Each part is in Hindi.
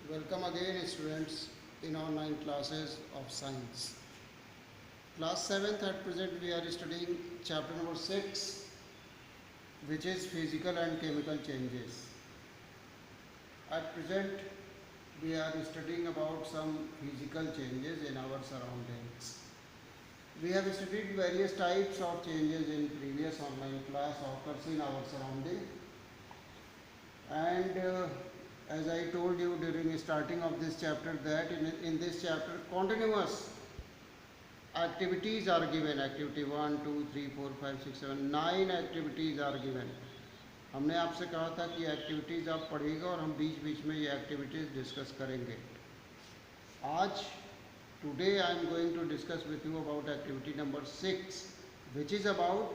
Welcome again students in online classes of science. Class 7th at present we are studying chapter number 6, which is physical and chemical changes. At present we are studying about some physical changes in our surroundings. We have studied various types of changes in previous online class occurs in our surrounding, and as I told you during starting of this chapter that in this chapter continuous activities are given. Activity 1, 2, 3, 4, 5, 6, 7, 9 activities are given. हमने आपसे कहा था कि एक्टिविटीज़ आप पढ़िएगा और हम बीच बीच में ये एक्टिविटीज़ डिस्कस करेंगे. आज today I am going to discuss with you about activity number 6, which is about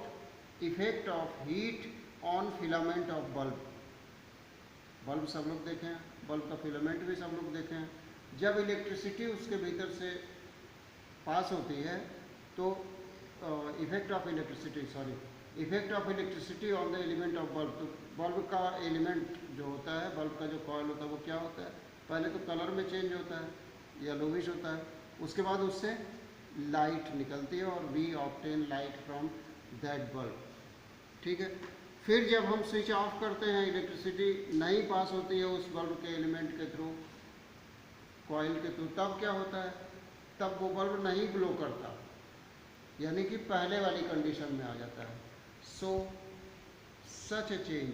effect of heat on filament of bulb. Bulb सब लोग देखे हैं, बल्ब का फिलामेंट भी सब लोग देखे हैं. जब इलेक्ट्रिसिटी उसके भीतर से पास होती है तो effect of electricity on the element of bulb. तो बल्ब का एलिमेंट जो होता है, बल्ब का जो कॉइल होता है वो क्या होता है? पहले तो कलर में चेंज होता है, येलोविश होता है. उसके बाद उससे लाइट निकलती है और we obtain light from that bulb. ठीक है. फिर जब हम स्विच ऑफ करते हैं, इलेक्ट्रिसिटी नहीं पास होती है उस बल्ब के एलिमेंट के थ्रू, कॉइल के थ्रू, तब क्या होता है? तब वो बल्ब नहीं ग्लो करता, यानी कि पहले वाली कंडीशन में आ जाता है. So such a change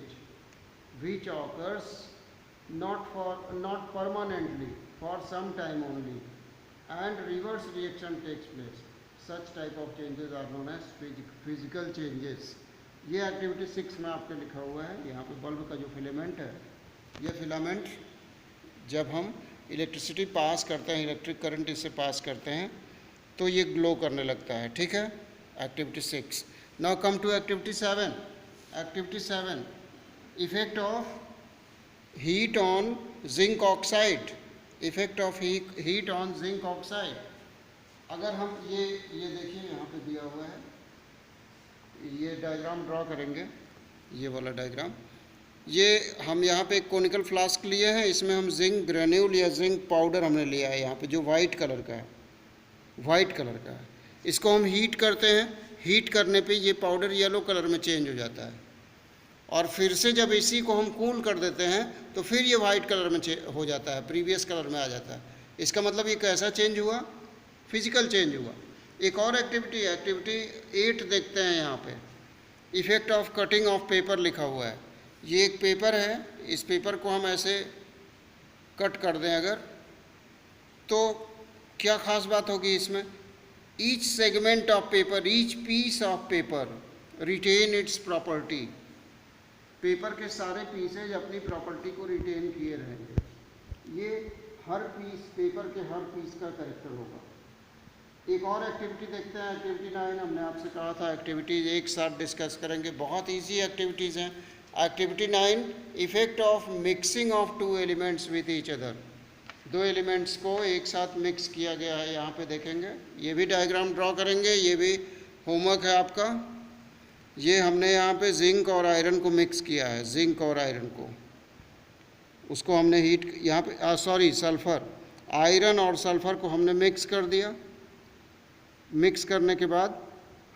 which occurs not permanently, for some time only, and reverse reaction takes place. Such type of changes are known as physical changes. ये एक्टिविटी 6 में आपके लिखा हुआ है. यहाँ पे बल्ब का जो फिलामेंट है, ये फिलामेंट जब हम इलेक्ट्रिसिटी पास करते हैं, इलेक्ट्रिक करंट इससे पास करते हैं तो ये ग्लो करने लगता है. ठीक है. Activity 6. Now come to activity 7. Activity 7, effect of heat on zinc oxide. Effect of heat on zinc oxide. अगर हम ये देखिए यहाँ पे दिया हुआ है, ये डायग्राम ड्रॉ करेंगे, ये वाला डायग्राम. ये हम यहाँ पे एक कोनिकल फ्लास्क लिए हैं, इसमें हम जिंक ग्रेन्यूल या जिंक पाउडर हमने लिया है यहाँ पे, जो वाइट कलर का है. इसको हम हीट करते हैं. हीट करने पे ये पाउडर येलो कलर में चेंज हो जाता है, और फिर से जब इसी को हम कूल कर देते हैं तो फिर ये वाइट कलर में हो जाता है, प्रीवियस कलर में आ जाता है. इसका मतलब ये कैसा चेंज हुआ? फिजिकल चेंज हुआ. एक और एक्टिविटी 8 देखते हैं. यहाँ पे effect of cutting of paper लिखा हुआ है. ये एक पेपर है, इस पेपर को हम ऐसे कट कर दें अगर, तो क्या ख़ास बात होगी इसमें? Each segment of paper, each piece of paper retained its property. Paper के सारे पीसेज अपनी प्रॉपर्टी को रिटेन किए रहेंगे. ये हर पीस, पेपर के हर पीस का कैरेक्टर होगा. एक और एक्टिविटी देखते हैं, एक्टिविटी 9. हमने आपसे कहा था एक्टिविटीज़ एक साथ डिस्कस करेंगे, बहुत इजी एक्टिविटीज़ हैं. Activity 9, effect of mixing of 2 elements with each other. 2 elements को एक साथ मिक्स किया गया है, यहाँ पे देखेंगे. ये भी डायग्राम ड्रॉ करेंगे, ये भी होमवर्क है आपका. ये हमने यहाँ पे जिंक और आयरन को मिक्स किया है, जिंक और आयरन को, उसको हमने हीट, यहाँ पे सल्फ़र, आयरन और सल्फ़र को हमने मिक्स कर दिया. मिक्स करने के बाद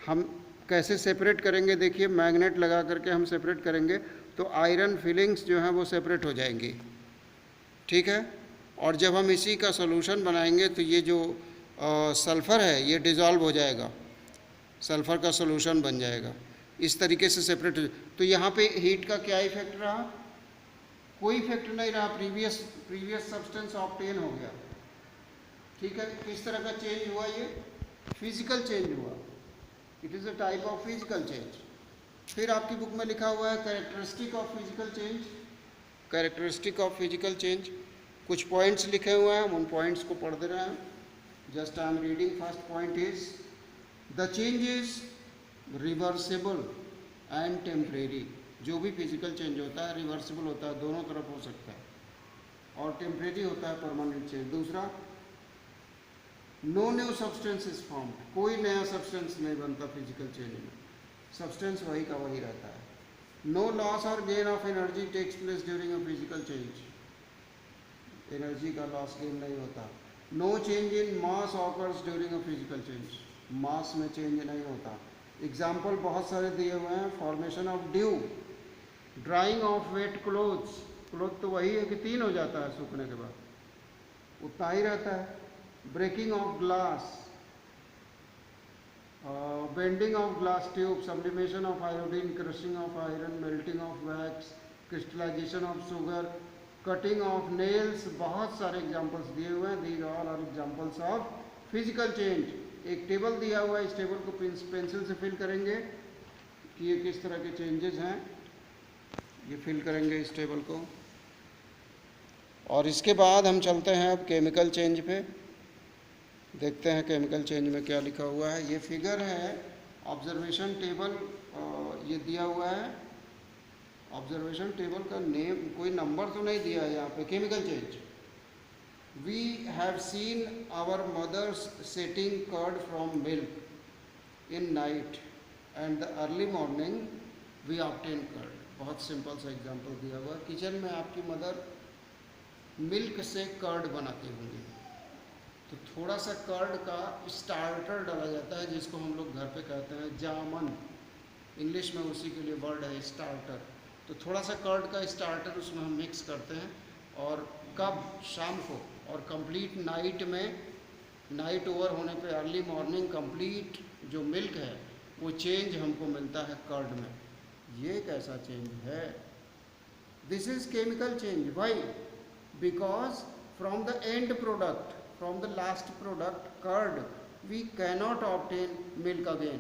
हम कैसे सेपरेट करेंगे? देखिए, मैग्नेट लगा करके हम सेपरेट करेंगे तो आयरन फिलिंग्स जो हैं वो सेपरेट हो जाएंगी. ठीक है. और जब हम इसी का सॉल्यूशन बनाएंगे तो ये जो सल्फ़र है ये डिज़ोल्व हो जाएगा, सल्फ़र का सॉल्यूशन बन जाएगा. इस तरीके से सेपरेट. तो यहाँ पे हीट का क्या इफेक्ट रहा? कोई इफेक्ट नहीं रहा. प्रीवियस सब्सटेंस ऑब्टेन हो गया. ठीक है. किस तरह का चेंज हुआ? ये फिजिकल चेंज हुआ. It is a type of physical change. फिर आपकी बुक में लिखा हुआ है characteristic of physical change. Characteristic of physical change, कुछ पॉइंट्स लिखे हुए हैं, हम उन पॉइंट्स को पढ़ दे रहे हैं. Just I am reading. First point is the change is reversible and temporary. जो भी फिजिकल चेंज होता है रिवर्सिबल होता है, दोनों तरफ हो सकता है, और टेम्परेरी होता है परमानेंट चेंज. दूसरा, no new substance is formed. कोई नया सब्सटेंस नहीं बनता फिजिकल चेंज में, सब्सटेंस वही का वही रहता है. नो लॉस और gain of energy takes place during a physical change. Energy का लॉस गेन नहीं होता। No change in mass occurs during a physical change, mass में चेंज नहीं होता। एग्जाम्पल बहुत सारे दिए हुए हैं। Formation of dew, drying of wet clothes, cloth तो वही है कि 3 हो जाता है सूखने के बाद, उतना ही रहता है। Breaking of glass, bending of glass tube, sublimation of iodine, crushing of iron, melting of wax, crystallization of sugar, cutting of nails, बहुत सारे एग्जाम्पल्स दिए हुए हैं। These all are examples of physical change. एक टेबल दिया हुआ है, इस टेबल को पेंसिल से फिल करेंगे कि ये किस तरह के चेंजेस हैं, ये फिल करेंगे इस टेबल को। और इसके बाद हम चलते हैं अब केमिकल चेंज पे, देखते हैं केमिकल चेंज में क्या लिखा हुआ है। ये फिगर है ऑब्जर्वेशन टेबल, ये दिया हुआ है ऑब्जर्वेशन टेबल का नेम, कोई नंबर तो नहीं दिया है यहाँ पे। Chemical change, we have seen our mothers setting curd from milk in night and the early morning we obtain curd. बहुत सिंपल सा एग्जांपल दिया हुआ है। किचन में आपकी मदर मिल्क से कर्ड बनाती होंगी, तो थोड़ा सा कर्ड का स्टार्टर डाला जाता है, जिसको हम लोग घर पे कहते हैं जामन, इंग्लिश में उसी के लिए वर्ड है स्टार्टर। तो थोड़ा सा कर्ड का स्टार्टर उसमें हम मिक्स करते हैं, और कब, शाम को, और कंप्लीट नाइट में, नाइट ओवर होने पे अर्ली मॉर्निंग कंप्लीट जो मिल्क है वो चेंज हमको मिलता है कर्ड में। ये कैसा चेंज है? This is chemical change. Why? Because from the end product, from the last product curd we cannot obtain milk again।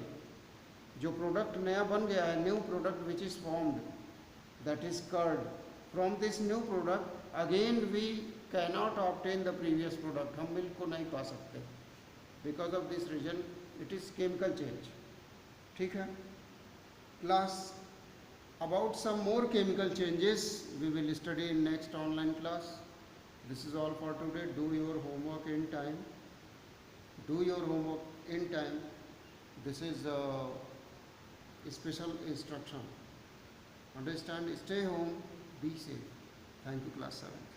जो प्रोडक्ट नया बन गया है, new product which is formed, that is curd, from this new product again we cannot obtain the previous product. हम मिल्क को नहीं पा सकते, because of this reason it is chemical change. ठीक है class, about some more chemical changes we will study in next online class. This is all for today. Do your homework in time. Do your homework in time. This is a special instruction. Understand? Stay home. Be safe. Thank you, class 7.